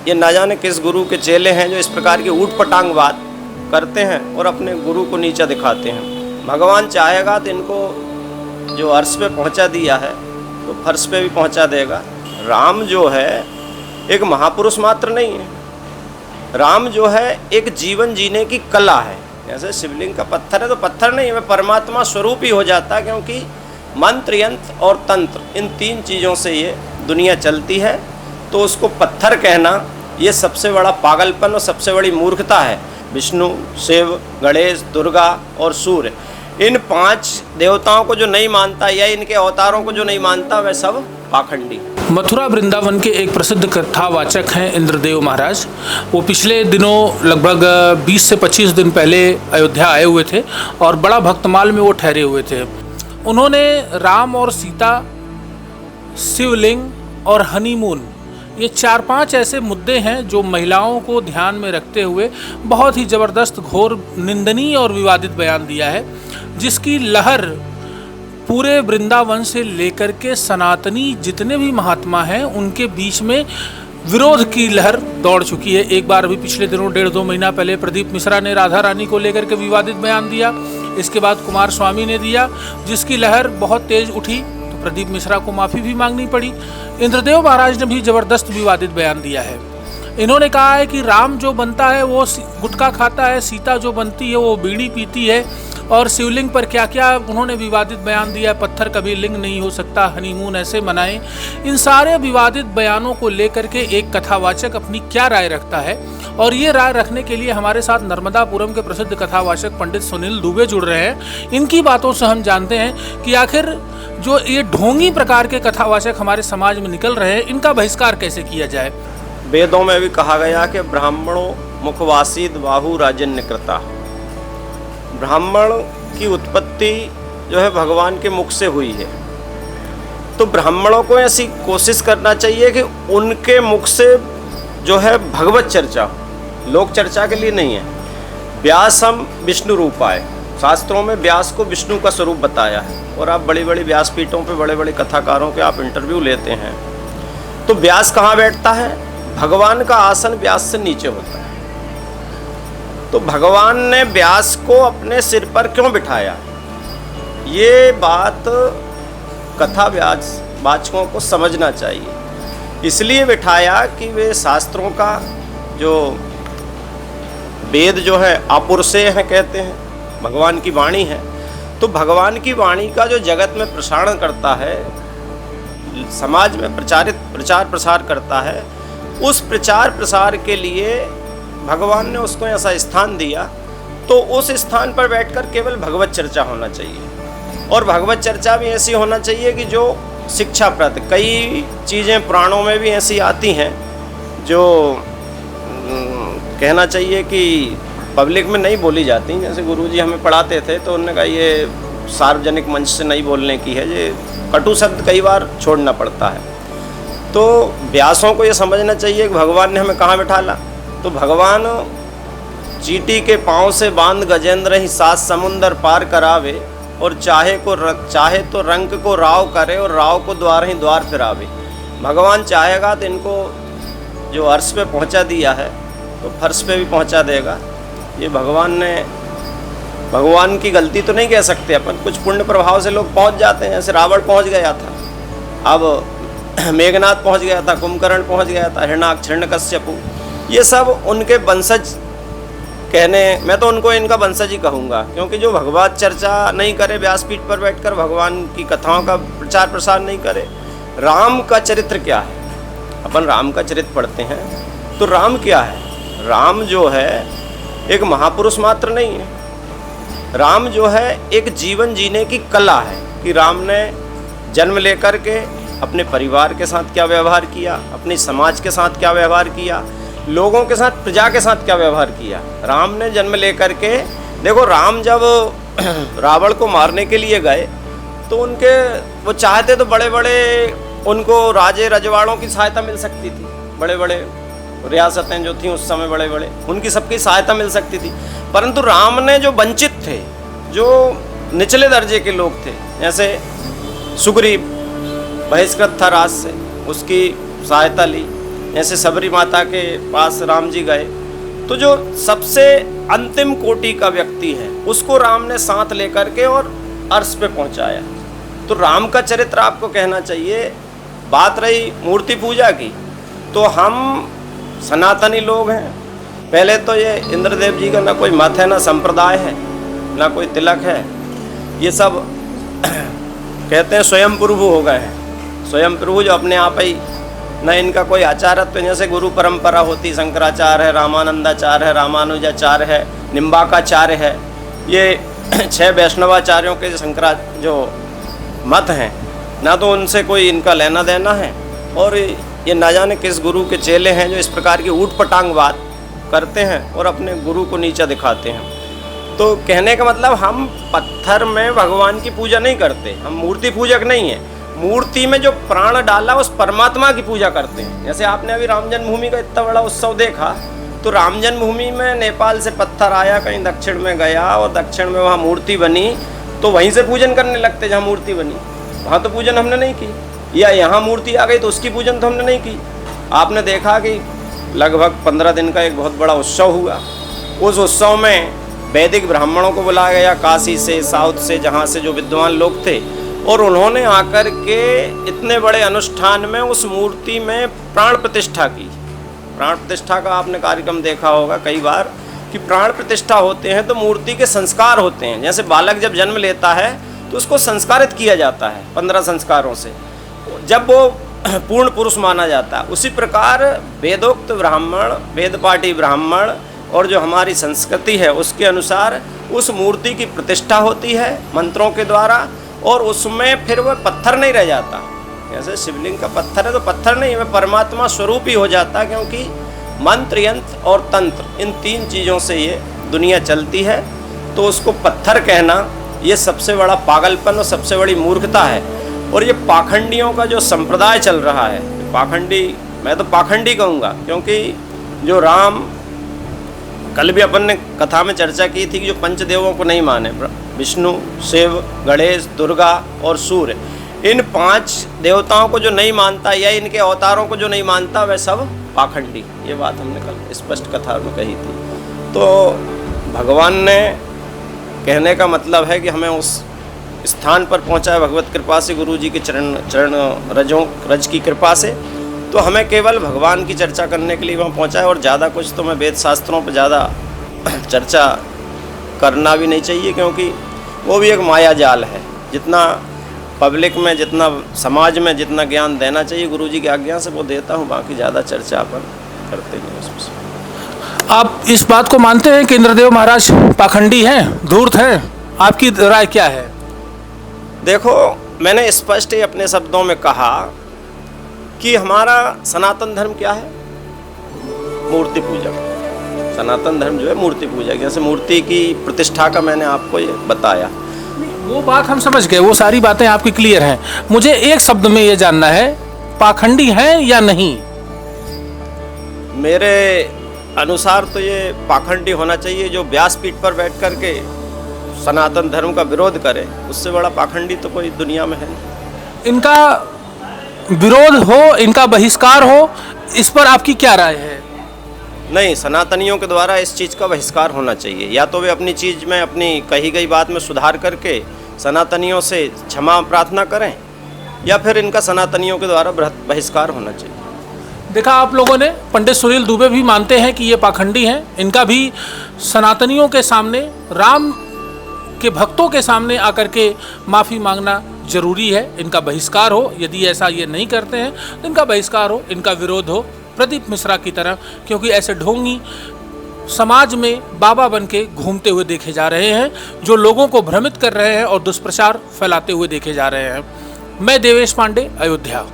ये ना जाने किस गुरु के चेले हैं जो इस प्रकार की ऊटपटांग बात करते हैं और अपने गुरु को नीचा दिखाते हैं। भगवान चाहेगा तो इनको जो अर्श पे पहुंचा दिया है तो फर्श पे भी पहुंचा देगा। राम जो है एक महापुरुष मात्र नहीं है, राम जो है एक जीवन जीने की कला है। जैसे शिवलिंग का पत्थर है तो पत्थर नहीं, वह परमात्मा स्वरूप ही हो जाता है, क्योंकि मंत्र यंत्र और तंत्र इन तीन चीज़ों से ये दुनिया चलती है। तो उसको पत्थर कहना ये सबसे बड़ा पागलपन और सबसे बड़ी मूर्खता है। विष्णु, शिव, गणेश, दुर्गा और सूर्य, इन 5 देवताओं को जो नहीं मानता या इनके अवतारों को जो नहीं मानता वह सब पाखंडी। मथुरा वृंदावन के एक प्रसिद्ध कथावाचक हैं इंद्रदेव महाराज। वो पिछले दिनों लगभग 20 से 25 दिन पहले अयोध्या आए हुए थे और बड़ा भक्तमाल में वो ठहरे हुए थे। उन्होंने राम और सीता, शिवलिंग और हनीमून, ये 4-5 ऐसे मुद्दे हैं जो महिलाओं को ध्यान में रखते हुए बहुत ही ज़बरदस्त, घोर, निंदनीय और विवादित बयान दिया है, जिसकी लहर पूरे वृंदावन से लेकर के सनातनी जितने भी महात्मा हैं उनके बीच में विरोध की लहर दौड़ चुकी है। एक बार अभी पिछले दिनों 1.5-2 महीना पहले प्रदीप मिश्रा ने राधा रानी को लेकर के विवादित बयान दिया। इसके बाद कुमार स्वामी ने दिया, जिसकी लहर बहुत तेज उठी तो प्रदीप मिश्रा को माफ़ी भी मांगनी पड़ी। इंद्रदेव महाराज ने भी ज़बरदस्त विवादित बयान दिया है। इन्होंने कहा है कि राम जो बनता है वो गुटखा खाता है, सीता जो बनती है वो बीड़ी पीती है, और शिवलिंग पर क्या क्या उन्होंने विवादित बयान दिया, पत्थर कभी लिंग नहीं हो सकता, हनीमून ऐसे मनाएं। इन सारे विवादित बयानों को लेकर के एक कथावाचक अपनी क्या राय रखता है, और ये राय रखने के लिए हमारे साथ नर्मदापुरम के प्रसिद्ध कथावाचक पंडित सुनील दुबे जुड़ रहे हैं। इनकी बातों से हम जानते हैं कि आखिर जो ये ढोंगी प्रकार के कथावाचक हमारे समाज में निकल रहे हैं, इनका बहिष्कार कैसे किया जाए। वेदों में भी कहा गया कि ब्राह्मणों मुखवासीद बाहु राजन्यकृता। ब्राह्मण की उत्पत्ति जो है भगवान के मुख से हुई है, तो ब्राह्मणों को ऐसी कोशिश करना चाहिए कि उनके मुख से जो है भगवत चर्चा हो, लोक चर्चा के लिए नहीं है। व्यास हम विष्णु रूप आए, शास्त्रों में व्यास को विष्णु का स्वरूप बताया है, और आप बड़ी बड़ी व्यासपीठों पे बड़े बड़े कथाकारों के आप इंटरव्यू लेते हैं तो व्यास कहाँ बैठता है? भगवान का आसन व्यास से नीचे होता है। तो भगवान ने व्यास को अपने सिर पर क्यों बिठाया? ये बात कथा वाचकों को समझना चाहिए। इसलिए बिठाया कि वे शास्त्रों का जो वेद जो है आपुरुषेय है कहते हैं, भगवान की वाणी है। तो भगवान की वाणी का जो जगत में प्रसारण करता है, समाज में प्रचार प्रसार करता है, उस प्रचार प्रसार के लिए भगवान ने उसको ऐसा स्थान दिया। तो उस स्थान पर बैठकर केवल भगवत चर्चा होना चाहिए, और भगवत चर्चा भी ऐसी होना चाहिए कि जो शिक्षाप्रद। कई चीज़ें पुराणों में भी ऐसी आती हैं जो कहना चाहिए कि पब्लिक में नहीं बोली जाती। जैसे गुरुजी हमें पढ़ाते थे तो उन्होंने कहा ये सार्वजनिक मंच से नहीं बोलने की है, ये कटु शब्द कई बार छोड़ना पड़ता है। तो व्यासों को ये समझना चाहिए कि भगवान ने हमें कहाँ बिठाला। तो भगवान चींटी के पाँव से बांध गजेंद्र ही 7 समुंदर पार करावे, और चाहे तो रंग को राव करे और राव को द्वार ही द्वार फिरावे। भगवान चाहेगा तो इनको जो अर्श पे पहुंचा दिया है तो फर्श पे भी पहुंचा देगा। ये भगवान की गलती तो नहीं कह सकते अपन, कुछ पुण्य प्रभाव से लोग पहुंच जाते हैं। जैसे रावण पहुंच गया था, अब मेघनाथ पहुंच गया था, कुंभकर्ण पहुंच गया था, हिरण्यकश्यपु, ये सब उनके वंशज कहने, मैं तो उनको इनका वंशज ही कहूँगा, क्योंकि जो भगवत चर्चा नहीं करे, व्यासपीठ पर बैठकर भगवान की कथाओं का प्रचार प्रसार नहीं करे। राम का चरित्र क्या है? अपन राम का चरित्र पढ़ते हैं तो राम क्या है? राम जो है एक महापुरुष मात्र नहीं है, राम जो है एक जीवन जीने की कला है कि राम ने जन्म लेकर के अपने परिवार के साथ क्या व्यवहार किया, अपने समाज के साथ क्या व्यवहार किया, लोगों के साथ, प्रजा के साथ क्या व्यवहार किया। राम ने जन्म लेकर के, देखो राम जब रावण को मारने के लिए गए तो उनके वो चाहते तो बड़े बड़े उनको राजे रजवाड़ों की सहायता मिल सकती थी, बड़े बड़े रियासतें जो थी उस समय बड़े बड़े, उनकी सबकी सहायता मिल सकती थी। परंतु राम ने जो वंचित थे, जो निचले दर्जे के लोग थे, जैसे सुग्रीव बहिष्कृत था राज से, उसकी सहायता ली। जैसे सबरी माता के पास राम जी गए तो जो सबसे अंतिम कोटि का व्यक्ति है उसको राम ने साथ लेकर के और अर्श पे पहुंचाया। तो राम का चरित्र आपको कहना चाहिए। बात रही मूर्ति पूजा की, तो हम सनातनी लोग हैं। पहले तो ये इंद्रदेव जी का ना कोई मत है, ना संप्रदाय है, ना कोई तिलक है। ये सब कहते हैं स्वयं प्रभु हो गए हैं। स्वयं प्रभु जो अपने आप ही, न इनका कोई आचार्यत्व, जैसे गुरु परंपरा होती, शंकराचार्य है, रामानंदाचार्य है, रामानुजाचार्य है, निम्बाकाचार्य है, ये 6 वैष्णवाचार्यों के जो मत हैं, ना तो उनसे कोई इनका लेना देना है, और ये ना जाने किस गुरु के चेले हैं जो इस प्रकार की ऊट पटांग बात करते हैं और अपने गुरु को नीचा दिखाते हैं। तो कहने का मतलब हम पत्थर में भगवान की पूजा नहीं करते, हम मूर्ति पूजक नहीं है। मूर्ति में जो प्राण डाला उस परमात्मा की पूजा करते हैं। जैसे आपने अभी राम जन्मभूमि का इतना बड़ा उत्सव देखा, तो राम जन्मभूमि में नेपाल से पत्थर आया, कहीं दक्षिण में गया और दक्षिण में वहाँ मूर्ति बनी, तो वहीं से पूजन करने लगते जहाँ मूर्ति बनी। वहाँ तो पूजन हमने नहीं की, या यहाँ मूर्ति आ गई तो उसकी पूजन तो हमने नहीं की। आपने देखा कि लगभग 15 दिन का एक बहुत बड़ा उत्सव हुआ। उस उत्सव में वैदिक ब्राह्मणों को बुलाया गया, काशी से, साउथ से, जहाँ से जो विद्वान लोग थे, और उन्होंने आकर के इतने बड़े अनुष्ठान में उस मूर्ति में प्राण प्रतिष्ठा की। प्राण प्रतिष्ठा का आपने कार्यक्रम देखा होगा कई बार कि प्राण प्रतिष्ठा होते हैं तो मूर्ति के संस्कार होते हैं। जैसे बालक जब जन्म लेता है तो उसको संस्कारित किया जाता है 15 संस्कारों से, जब वो पूर्ण पुरुष माना जाता है। उसी प्रकार वेदोक्त ब्राह्मण, वेदपाठी ब्राह्मण और जो हमारी संस्कृति है उसके अनुसार उस मूर्ति की प्रतिष्ठा होती है मंत्रों के द्वारा, और उसमें फिर वह पत्थर नहीं रह जाता। जैसे शिवलिंग का पत्थर है तो पत्थर नहीं, वह परमात्मा स्वरूप ही हो जाता, क्योंकि मंत्र, यंत्र और तंत्र, इन 3 चीज़ों से ये दुनिया चलती है। तो उसको पत्थर कहना ये सबसे बड़ा पागलपन और सबसे बड़ी मूर्खता है। और ये पाखंडियों का जो संप्रदाय चल रहा है, पाखंडी, मैं तो पाखंडी कहूँगा, क्योंकि जो राम, कल भी अपन ने कथा में चर्चा की थी कि जो पंचदेवों को नहीं माने, विष्णु, शिव, गणेश, दुर्गा और सूर्य, इन 5 देवताओं को जो नहीं मानता या इनके अवतारों को जो नहीं मानता, वह सब पाखंडी। ये बात हमने कल स्पष्ट कथा में कही थी। तो भगवान ने, कहने का मतलब है कि हमें उस स्थान पर पहुंचा है भगवत कृपा से, गुरु जी के चरण रज की कृपा से। तो हमें केवल भगवान की चर्चा करने के लिए वहाँ पहुँचा है, और ज़्यादा कुछ तो मैं वेद शास्त्रों पर ज़्यादा चर्चा करना भी नहीं चाहिए, क्योंकि वो भी एक माया जाल है। जितना पब्लिक में, जितना समाज में जितना ज्ञान देना चाहिए गुरु जी की आज्ञा से, वो देता हूँ। बाकी ज़्यादा चर्चा अपन करते नहीं उसमें। आप इस बात को मानते हैं कि इंद्रदेव महाराज पाखंडी हैं, धूर्त हैं? आपकी राय क्या है? देखो, मैंने स्पष्ट ही अपने शब्दों में कहा कि हमारा सनातन धर्म क्या है? मूर्ति पूजा। सनातन धर्म जो है मूर्ति पूजा, जैसे मूर्ति की प्रतिष्ठा का मैंने आपको ये बताया। वो बात हम समझ गए, वो सारी बातें आपकी क्लियर हैं। मुझे एक शब्द में ये जानना है, पाखंडी हैं या नहीं? मेरे अनुसार तो ये पाखंडी होना चाहिए जो व्यासपीठ पर बैठ कर के सनातन धर्म का विरोध करे। उससे बड़ा पाखंडी तो कोई दुनिया में है नहीं। इनका विरोध हो, इनका बहिष्कार हो, इस पर आपकी क्या राय है? नहीं, सनातनियों के द्वारा इस चीज़ का बहिष्कार होना चाहिए। या तो वे अपनी चीज़ में, अपनी कही गई बात में सुधार करके सनातनियों से क्षमा प्रार्थना करें, या फिर इनका सनातनियों के द्वारा बहिष्कार होना चाहिए। देखा आप लोगों ने, पंडित सुनील दुबे भी मानते हैं कि ये पाखंडी हैं। इनका भी सनातनियों के सामने, राम के भक्तों के सामने आकर के माफ़ी मांगना जरूरी है। इनका बहिष्कार हो, यदि ऐसा ये नहीं करते हैं तो इनका बहिष्कार हो, इनका विरोध हो, प्रदीप मिश्रा की तरह। क्योंकि ऐसे ढोंगी समाज में बाबा बन के घूमते हुए देखे जा रहे हैं, जो लोगों को भ्रमित कर रहे हैं और दुष्प्रचार फैलाते हुए देखे जा रहे हैं। मैं देवेश पांडे, अयोध्या।